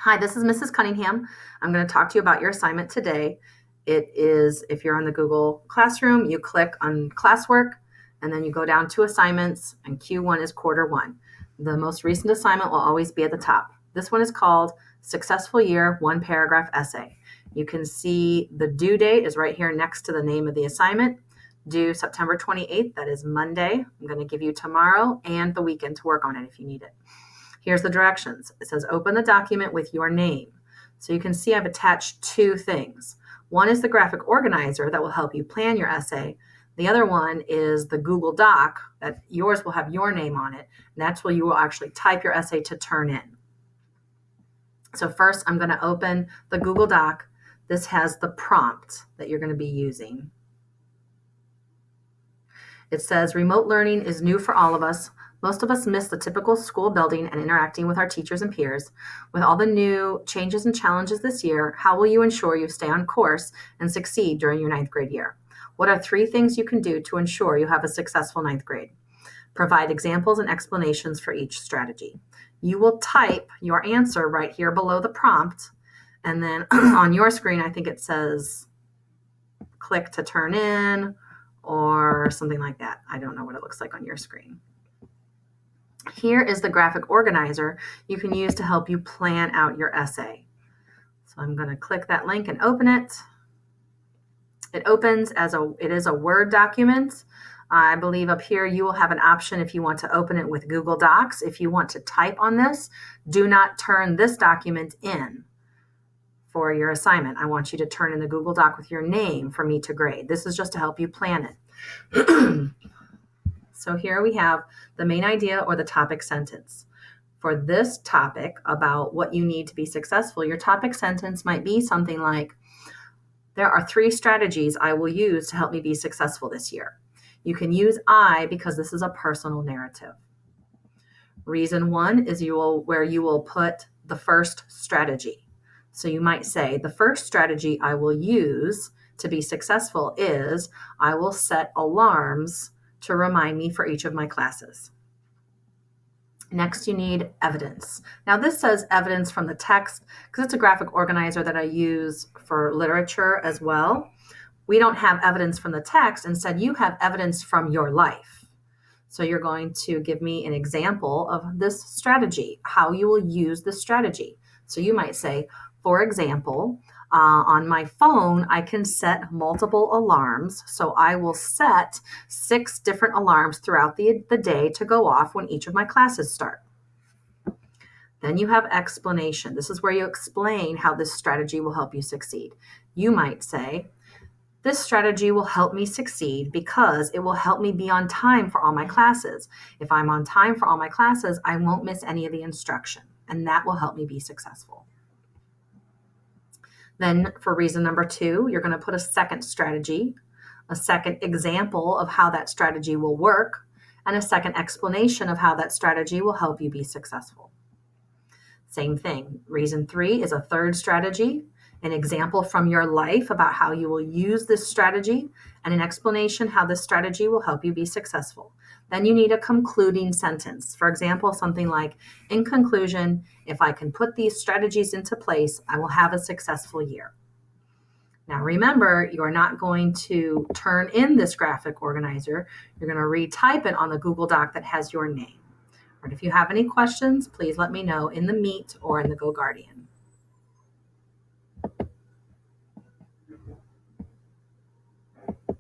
Hi, this is Mrs. Cunningham. I'm going to talk to you about your assignment today. It is, if you're on the Google Classroom, you click on classwork and then you go down to assignments, and Q1 is quarter one. The most recent assignment will always be at the top. This one is called Successful Year, One Paragraph Essay. You can see the due date is right here next to the name of the assignment. Due September 28th, that is Monday. I'm going to give you tomorrow and the weekend to work on it if you need it. Here's the directions. It says open the document with your name. So you can see I've attached two things. One is the graphic organizer that will help you plan your essay. The other one is the Google Doc that yours will have your name on it. And that's where you will actually type your essay to turn in. So first I'm going to open the Google Doc. This has the prompt that you're going to be using. It says remote learning is new for all of us. Most of us miss the typical school building and interacting with our teachers and peers. With all the new changes and challenges this year, how will you ensure you stay on course and succeed during your ninth grade year? What are 3 things you can do to ensure you have a successful ninth grade? Provide examples and explanations for each strategy. You will type your answer right here below the prompt, and then on your screen, I think it says click to turn in or something like that. I don't know what it looks like on your screen. Here is the graphic organizer you can use to help you plan out your essay. So I'm going to click that link and open it. It opens it is a Word document. I believe up here you will have an option if you want to open it with Google Docs. If you want to type on this, do not turn this document in for your assignment. I want you to turn in the Google Doc with your name for me to grade. This is just to help you plan it. So here we have the main idea or the topic sentence. For this topic about what you need to be successful, your topic sentence might be something like, there are 3 strategies I will use to help me be successful this year. You can use I because this is a personal narrative. Reason 1 is where you will put the first strategy. So you might say, the first strategy I will use to be successful is I will set alarms to remind me for each of my classes. Next, you need evidence. Now this says evidence from the text because it's a graphic organizer that I use for literature as well. We don't have evidence from the text. Instead, you have evidence from your life. So you're going to give me an example of this strategy, how you will use this strategy. So you might say, for example, on my phone, I can set multiple alarms. So I will set 6 different alarms throughout the day to go off when each of my classes start. Then you have explanation. This is where you explain how this strategy will help you succeed. You might say, this strategy will help me succeed because it will help me be on time for all my classes. If I'm on time for all my classes, I won't miss any of the instruction, and that will help me be successful. Then for reason number 2, you're going to put a second strategy, a second example of how that strategy will work, and a second explanation of how that strategy will help you be successful. Same thing. Reason 3 is a third strategy, an example from your life about how you will use this strategy, and an explanation how this strategy will help you be successful. Then you need a concluding sentence. For example, something like, in conclusion, if I can put these strategies into place, I will have a successful year. Now remember, you're not going to turn in this graphic organizer. You're going to retype it on the Google Doc that has your name. And if you have any questions, please let me know in the Meet or in the GoGuardian.